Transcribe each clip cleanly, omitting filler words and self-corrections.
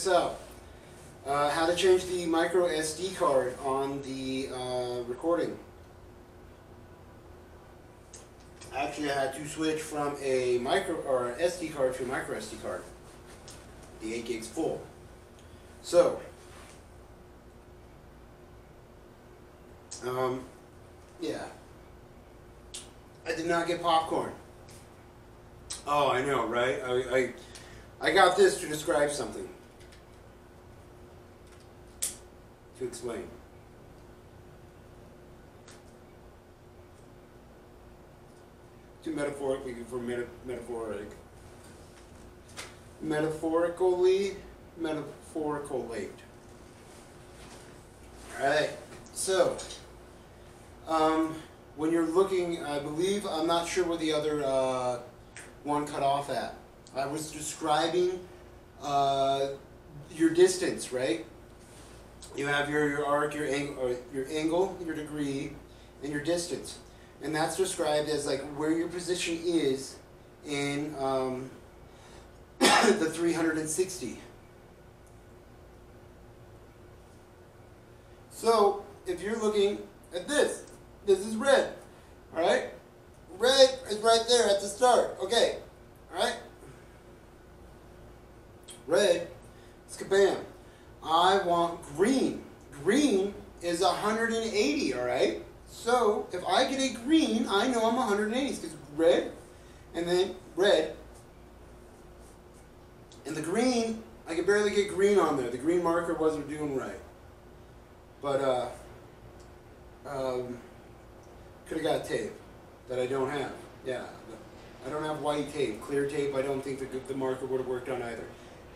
this out. How to change the micro SD card on the recording. Actually, I had to switch from a micro or SD card to a micro SD card. The 8 gig's full. So, yeah. I did not get popcorn. Oh, I know, right? I got this to describe something. To explain. Too metaphorically for metaphoric. Metaphorically. Alright, so, when you're looking, I believe, I'm not sure where the other one cut off at. I was describing your distance, right? You have your arc, your angle, your degree, and your distance. And that's described as like where your position is in the 360. So, if you're looking at this is red, alright? Red is right there at the start, okay, alright? Red, it's kabam. I want green. Green is 180, alright? So, if I get a green, I know I'm 180, because red, and then red, and the green, I could barely get green on there. The green marker wasn't doing right. But, could have got tape that I don't have. Yeah, I don't have white tape. Clear tape, I don't think the marker would have worked on either.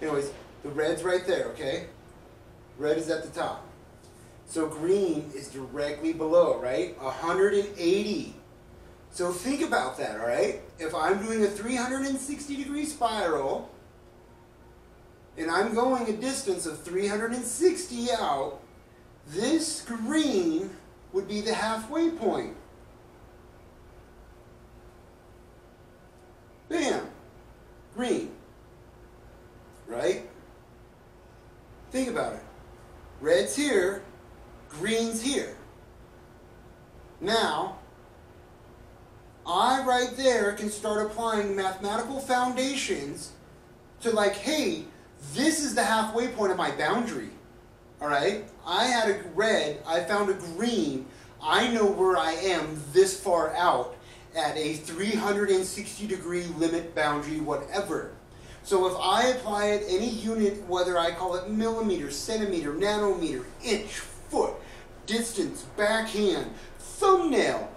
Anyways, the red's right there, okay? Red is at the top. So green is directly below, right? 180. So think about that, all right? If I'm doing a 360-degree spiral, and I'm going a distance of 360 out, this green would be the halfway point. Bam! Green. Right? Think about it. Red's here, green's here. Now, I right there can start applying mathematical foundations to like, hey, this is the halfway point of my boundary. Alright? I had a red, I found a green, I know where I am this far out at a 360-degree limit, boundary, whatever. So if I apply it any unit, whether I call it millimeter, centimeter, nanometer, inch, foot, distance, backhand, thumbnail,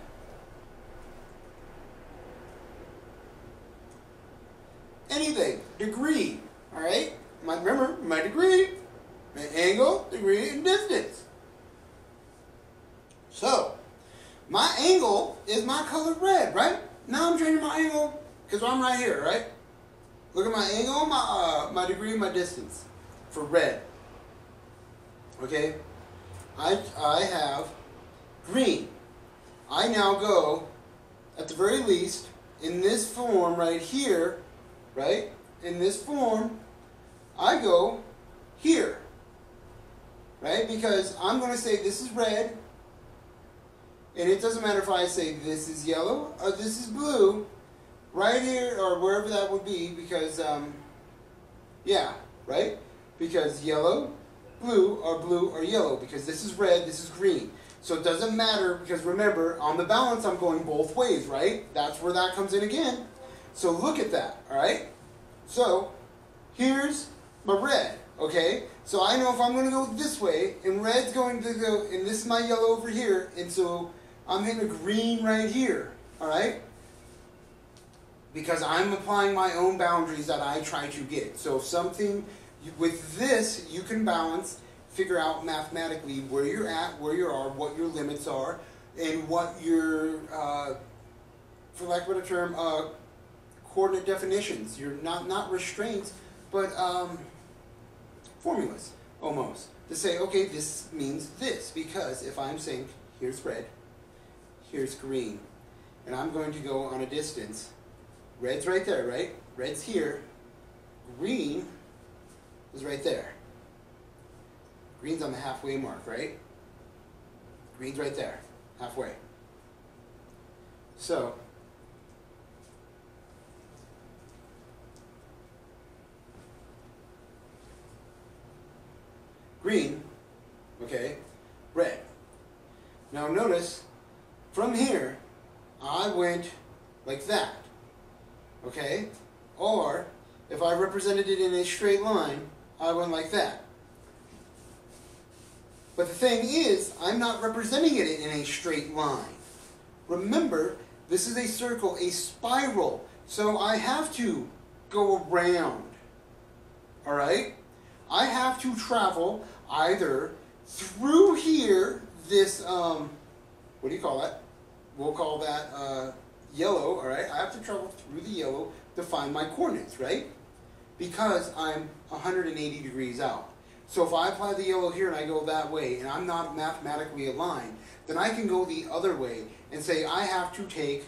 anything, degree, alright? Remember, my degree, my angle, degree, and distance. So, my angle is my color red, right? Now I'm changing my angle because I'm right here, right? Look at my angle, my degree, my distance for red. Okay? I have green. I now go, at the very least, in this form right here, right? In this form, I go here. Right? Because I'm going to say this is red, and it doesn't matter if I say this is yellow or this is blue, right here or wherever that would be, because, yeah, right? Because yellow, blue or yellow, because this is red, this is green. So it doesn't matter, because remember, on the balance I'm going both ways, right? That's where that comes in again. So look at that, alright? So, here's my red, okay? So I know if I'm going to go this way, and red's going to go, and this is my yellow over here, and so I'm hitting a green right here, alright? Because I'm applying my own boundaries that I try to get. So something, with this, you can balance, figure out mathematically where you're at, where you are, what your limits are, and what your, for lack of a better term, coordinate definitions. You're not restraints, but formulas, almost. To say, okay, this means this, because if I'm saying, here's red, here's green, and I'm going to go on a distance, red's right there, right? Red's here, green is right there. Green's on the halfway mark, right? Green's right there, halfway. So, green, okay, red. Now notice, from here, I went like that, okay? Or, if I represented it in a straight line, I went like that. But the thing is, I'm not representing it in a straight line. Remember, this is a circle, a spiral, so I have to go around, all right? I have to travel either through here, this, what do you call that? We'll call that yellow, all right? I have to travel through the yellow to find my coordinates, right? Because I'm 180 degrees out. So if I apply the yellow here and I go that way and I'm not mathematically aligned, then I can go the other way and say I have to take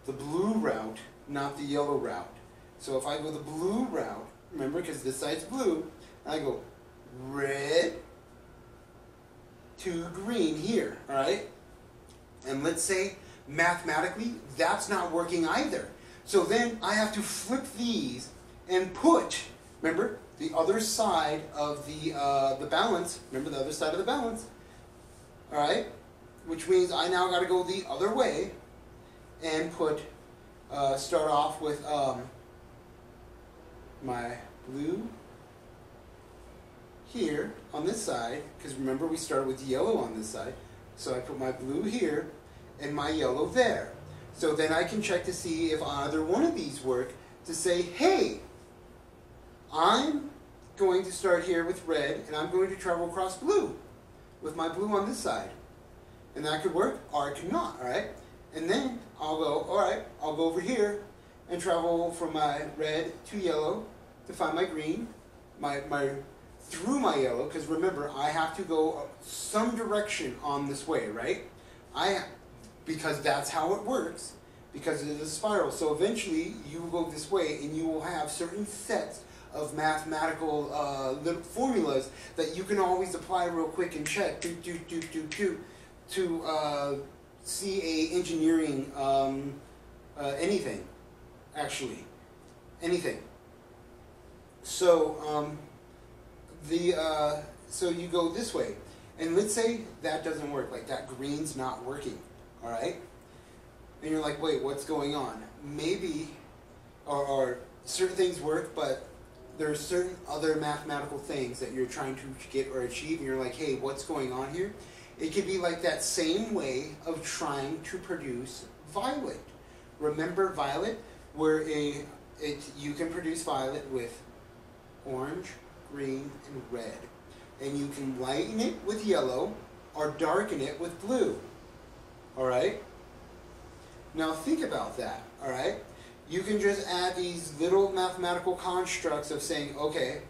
the blue route, not the yellow route. So if I go the blue route, remember, because this side's blue, and I go red to green here, all right? And let's say mathematically that's not working either. So then I have to flip these and put, remember, the other side of the balance, remember the other side of the balance, all right? Which means I now got to go the other way and put, start off with my blue here on this side, because remember we started with yellow on this side, so I put my blue here and my yellow there. So then I can check to see if either one of these work to say, hey, I'm going to start here with red and I'm going to travel across blue with my blue on this side. And that could work or it could not, all right? And then I'll go, all right, I'll go over here and travel from my red to yellow to find my green, through my yellow, because remember, I have to go some direction on this way, right? Because that's how it works, because it is a spiral. So eventually, you will go this way, and you will have certain sets of mathematical little formulas that you can always apply real quick and check, to see a engineering, anything, actually, anything. So, so you go this way, and let's say that doesn't work, like that green's not working, all right? And you're like, wait, what's going on? Maybe, or certain things work, but there are certain other mathematical things that you're trying to get or achieve, and you're like, hey, what's going on here? It could be like that same way of trying to produce violet. Remember violet, where you can produce violet with orange, green, and red. And you can lighten it with yellow or darken it with blue. Alright? Now think about that, alright? You can just add these little mathematical constructs of saying, okay,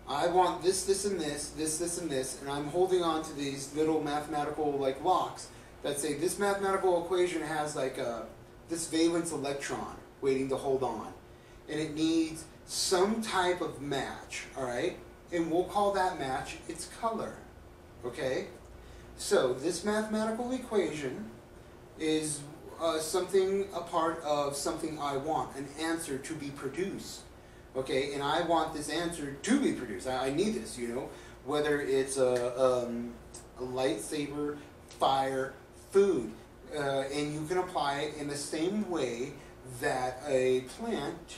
I want this, this, and this, this, this, and this, and I'm holding on to these little mathematical like locks that say this mathematical equation has like this valence electron waiting to hold on. And it needs some type of match, all right? And we'll call that match its color, okay? So this mathematical equation is something, a part of something I want, an answer to be produced, okay? And I want this answer to be produced. I need this, you know? Whether it's a lightsaber, fire, food, and you can apply it in the same way that a plant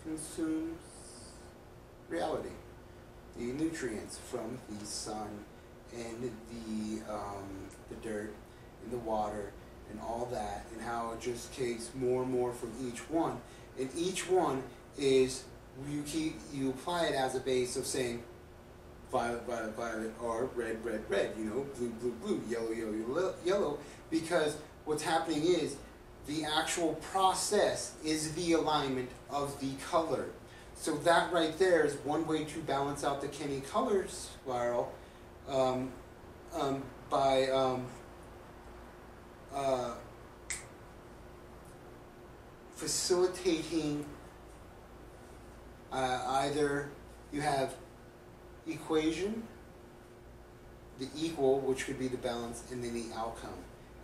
consumes reality, the nutrients from the sun and the dirt and the water and all that, and how it just takes more and more from each one. And each one is, you apply it as a base of saying violet, violet, violet, or red, red, red, you know, blue, blue, blue, yellow, yellow, yellow, because what's happening is the actual process is the alignment of the color. So that right there is one way to balance out the Kenny color spiral by facilitating either you have equation, the equal, which could be the balance, and then the outcome.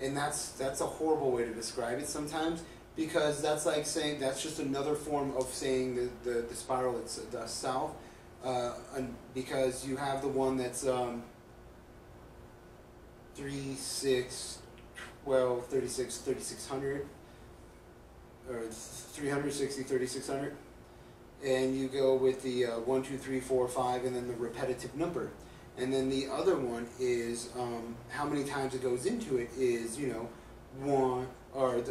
And that's a horrible way to describe it sometimes, because that's like saying, that's just another form of saying the spiral itself, because you have the one that's 3, 6, 12, 36, 3600, or 360, 3600, and you go with the 1, 2, 3, 4, 5, and then the repetitive number. And then the other one is how many times it goes into it is, you know, 1, or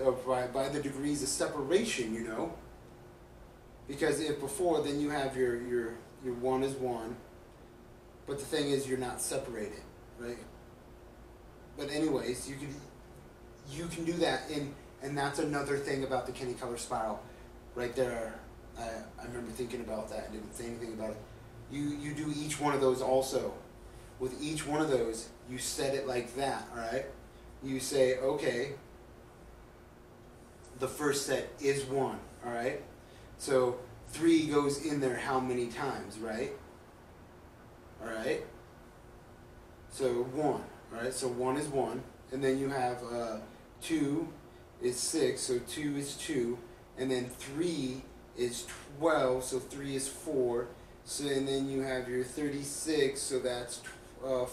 by the degrees of separation, you know. Because if before, then you have your 1 is 1, but the thing is you're not separated, right? But anyways, you can do that, and that's another thing about the Kenny color spiral, right there. I remember thinking about that and didn't say anything about it. You do each one of those also. With each one of those, you set it like that, all right? You say, okay, the first set is 1, all right? So 3 goes in there how many times, right? All right? So 1, all right? So 1 is 1, and then you have 2 is 6, so 2 is 2, and then 3 is 12, so 3 is 4, so and then you have your 36, so that's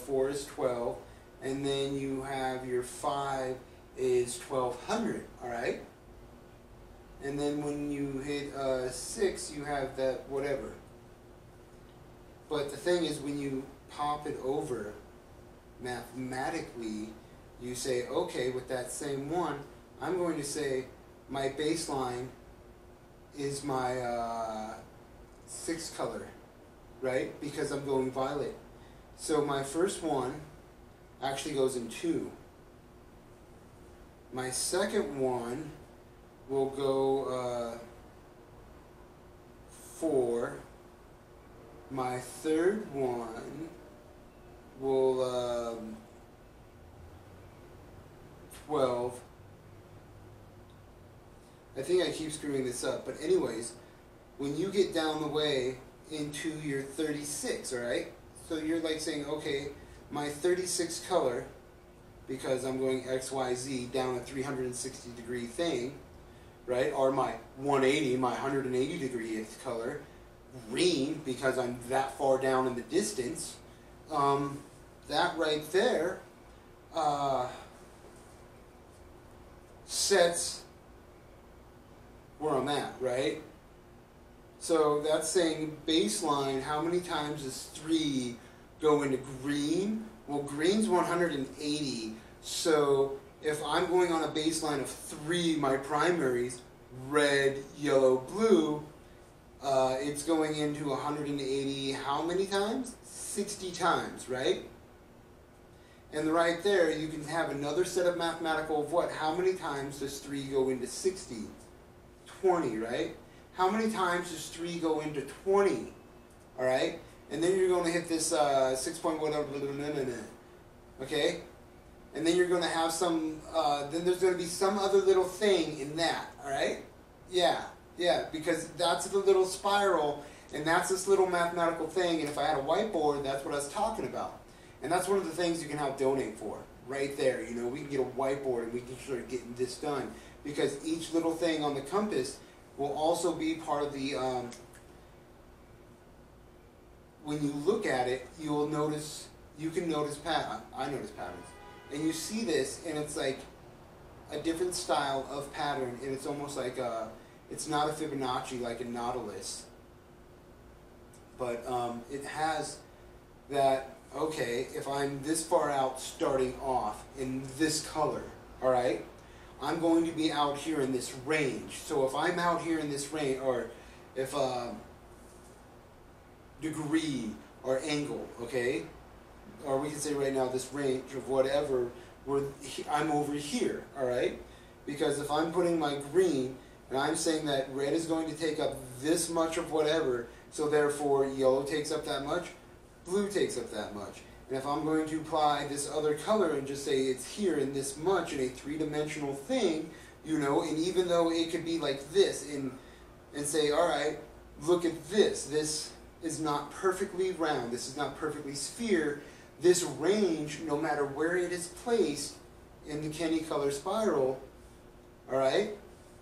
4 is 12, and then you have your 5 is 1200, all right? And then when you hit 6, you have that whatever. But the thing is, when you pop it over mathematically, you say, okay, with that same 1, I'm going to say my baseline is my 6 color, right? Because I'm going violet. So my first one actually goes in 2. My second one will go 4. My third one will 12. I think I keep screwing this up, but anyways, when you get down the way into your 36, all right? So you're like saying, okay, my 36 color, because I'm going X, Y, Z down a 360 degree thing, right? Or my 180, my 180 degree color, green, because I'm that far down in the distance. That right there sets where I'm at, right? So that's saying baseline, how many times does 3 go into green? Well, green's 180, so if I'm going on a baseline of 3, my primaries, red, yellow, blue, it's going into 180 how many times? 60 times, right? And right there, you can have another set of mathematical of what? How many times does 3 go into 60? 20, right? How many times does 3 go into 20? All right? And then you're going to hit this 6 point whatever, okay? And then you're going to have some, then there's going to be some other little thing in that, all right? Yeah, because that's the little spiral, and that's this little mathematical thing, and if I had a whiteboard, that's what I was talking about. And that's one of the things you can help donate for, right there. You know, we can get a whiteboard and we can start getting this done, because each little thing on the compass will also be part of the, when you look at it, you'll notice, you can notice I notice patterns. And you see this, and it's like a different style of pattern, and it's almost like it's not a Fibonacci like a Nautilus, but it has that, okay, if I'm this far out starting off in this color, all right, I'm going to be out here in this range. So if I'm out here in this range, or if degree or angle, okay, or we can say right now this range of whatever, I'm over here, all right? Because if I'm putting my green, and I'm saying that red is going to take up this much of whatever, so therefore yellow takes up that much, blue takes up that much. And if I'm going to apply this other color and just say it's here in this much in a three-dimensional thing, you know, and even though it could be like this, and say, all right, look at this is not perfectly round. This is not perfectly sphere. This range, no matter where it is placed in the Kenny color spiral, all right,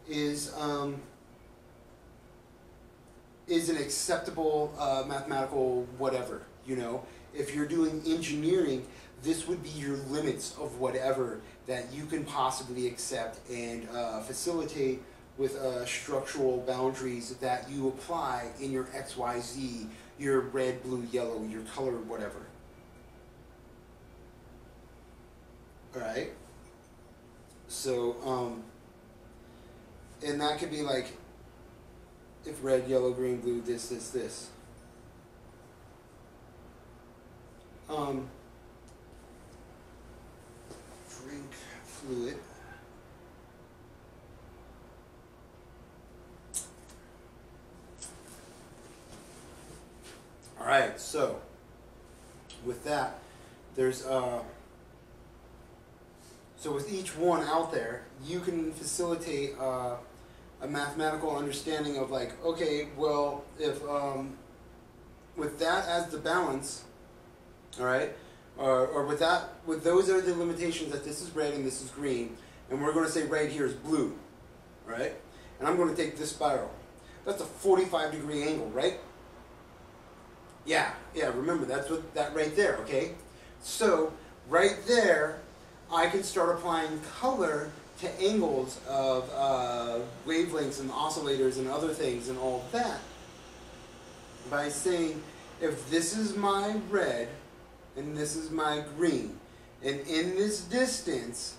is an acceptable mathematical whatever, you know. If you're doing engineering, this would be your limits of whatever that you can possibly accept and facilitate with structural boundaries that you apply in your XYZ, your red, blue, yellow, your color, whatever. Alright? So, and that could be like, if red, yellow, green, blue, this. Drink fluid. Alright, so with that, there's so with each one out there, you can facilitate a mathematical understanding of like, okay, well, if with that as the balance, all right, or with those are the limitations that this is red and this is green, and we're going to say right here is blue, right? And I'm going to take this spiral. That's a 45-degree angle, right? Yeah, remember, that's what that right there, okay? So, right there, I can start applying color to angles of wavelengths and oscillators and other things and all of that by saying, if this is my red and this is my green, and in this distance,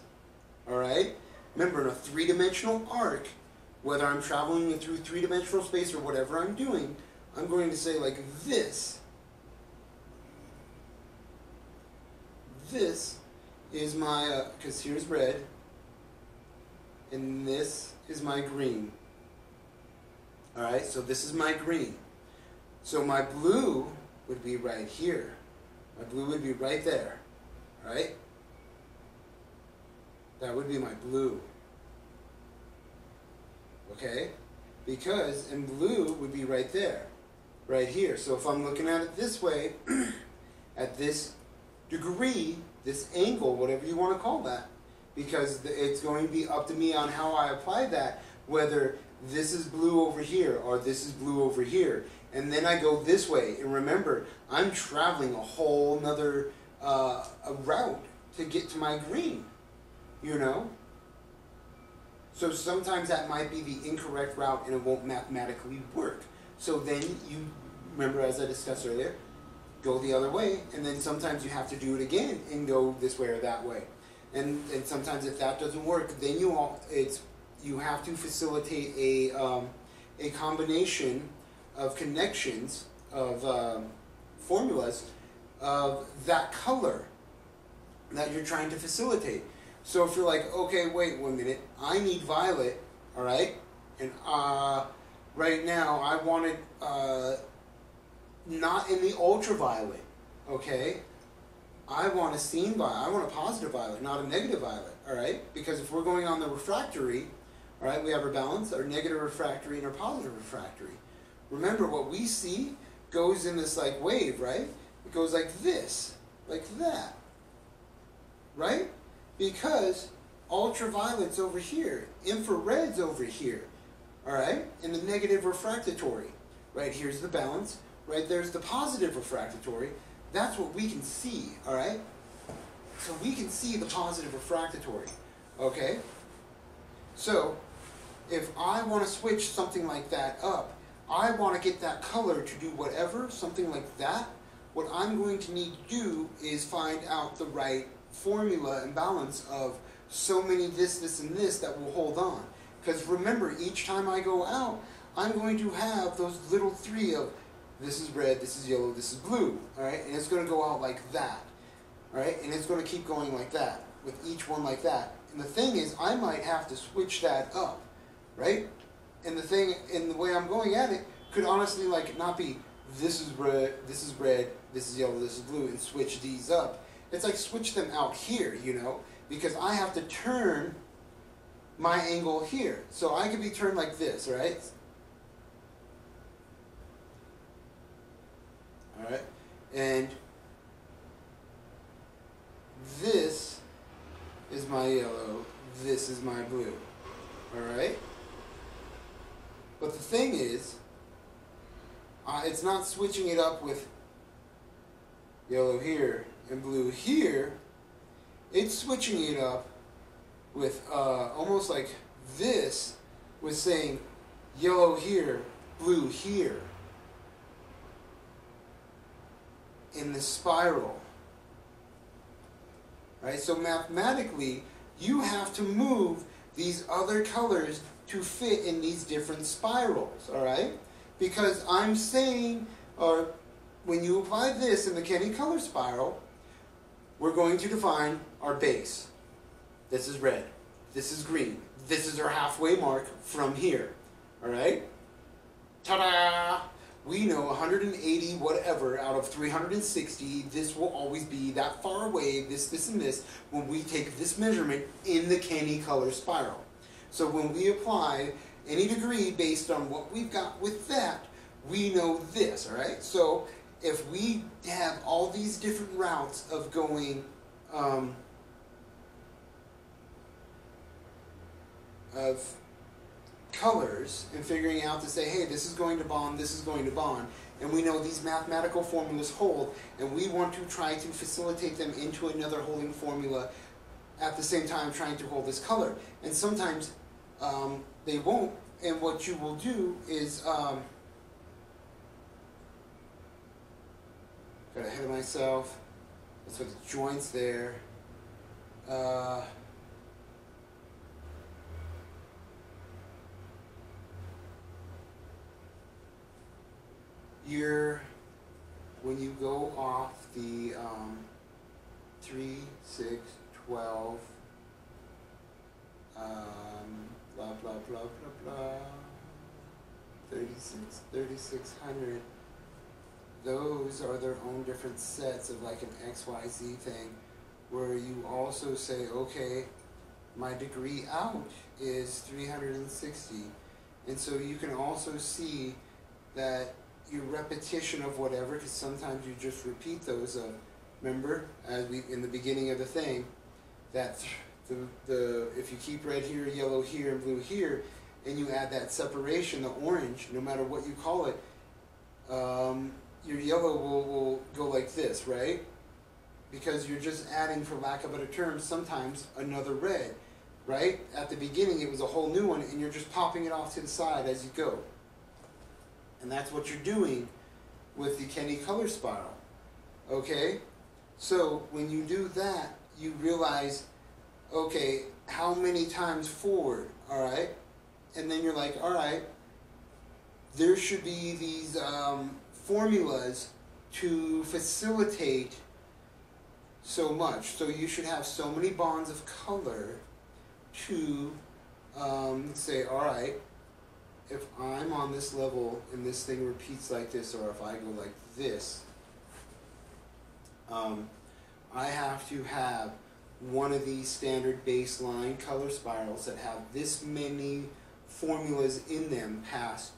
all right, remember, in a three-dimensional arc, whether I'm traveling through three-dimensional space or whatever I'm doing, I'm going to say like this. This is my, because here's red, and this is my green. Alright, so this is my green. So my blue would be right here. My blue would be right there. Alright? That would be my blue. Okay? Because, and blue would be right there. Right here. So if I'm looking at it this way, at this degree, this angle, whatever you want to call that, because it's going to be up to me on how I apply that, whether this is blue over here or this is blue over here. And then I go this way. And remember, I'm traveling a whole nother a route to get to my green, you know? So sometimes that might be the incorrect route and it won't mathematically work. So then you, remember as I discussed earlier, go the other way, and then sometimes you have to do it again and go this way or that way. And sometimes if that doesn't work, then you have to facilitate a combination of connections of formulas of that color that you're trying to facilitate. So if you're like, okay, wait 1 minute, I need violet, all right, and right now I want it not in the ultraviolet, okay? I want a seen violet. I want a positive violet, not a negative violet, all right? Because if we're going on the refractory, all right, we have our balance, our negative refractory and our positive refractory. Remember, what we see goes in this like wave, right? It goes like this, like that, right? Because ultraviolet's over here, infrared's over here, all right? And the negative refractory, right here's the balance, right there's the positive refractory. That's what we can see, all right? So we can see the positive refractory, okay? So if I want to switch something like that up, I want to get that color to do whatever, something like that, what I'm going to need to do is find out the right formula and balance of so many this, and this that will hold on. Because remember, each time I go out, I'm going to have those little three of this is red, this is yellow, this is blue, all right? And it's going to go out like that, all right? And it's going to keep going like that, with each one like that. And the thing is, I might have to switch that up, right? And the thing, and the way I'm going at it, could honestly like not be this is red, this is yellow, this is blue, and switch these up. It's like switch them out here, you know? Because I have to turn my angle here. So I could be turned like this, right? Alright? And this is my yellow, this is my blue. Alright? But the thing is, it's not switching it up with yellow here and blue here. It's switching it up with almost like this, with saying yellow here, blue here, in the spiral. Right? So mathematically, you have to move these other colors to fit in these different spirals, alright? Because I'm saying, or when you apply this in the Kenny color spiral, we're going to define our base. This is red. This is green. This is our halfway mark from here. Alright? Ta-da! We know 180 whatever out of 360, this will always be that far away, this, and this, when we take this measurement in the Kenny color spiral. So when we apply any degree based on what we've got with that, we know this, alright? So if we have all these different routes of going, of colors and figuring out to say, hey, this is going to bond, this is going to bond, and we know these mathematical formulas hold, and we want to try to facilitate them into another holding formula at the same time trying to hold this color. And sometimes they won't, and what you will do is, got ahead of myself, let's put the joints there, when you go off the 3, 6, 12, blah, blah, blah, blah, blah, 3600, those are their own different sets of like an XYZ thing, where you also say, okay, my degree out is 360, and so you can also see that your repetition of whatever, because sometimes you just repeat those. Remember, as we in the beginning of the thing, that the if you keep red here, yellow here, and blue here, and you add that separation, the orange, no matter what you call it, your yellow will go like this, right? Because you're just adding, for lack of a better term, sometimes another red, right? At the beginning, it was a whole new one, and you're just popping it off to the side as you go. And that's what you're doing with the Kenny color spiral. Okay? So when you do that, you realize, okay, how many times forward, alright? And then you're like, alright, there should be these formulas to facilitate so much. So you should have so many bonds of color to say, alright, if I'm on this level and this thing repeats like this, or if I go like this, I have to have one of these standard baseline color spirals that have this many formulas in them past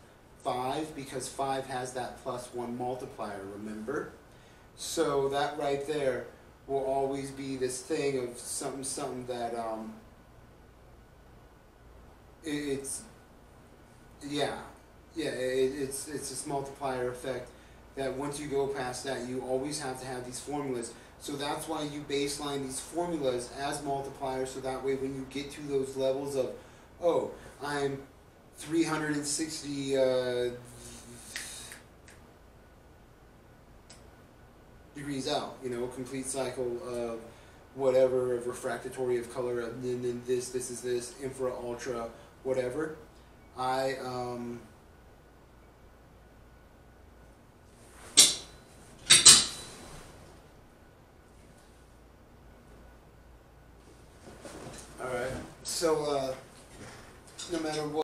5, because 5 has that +1 multiplier, remember? So that right there will always be this thing of something that it's this multiplier effect that once you go past that, you always have to have these formulas. So that's why you baseline these formulas as multipliers, so that way when you get to those levels of, oh, I'm 360 degrees out, you know, complete cycle of whatever, of refractory of color, of then this is this, infra, ultra, whatever. Alright, so no matter what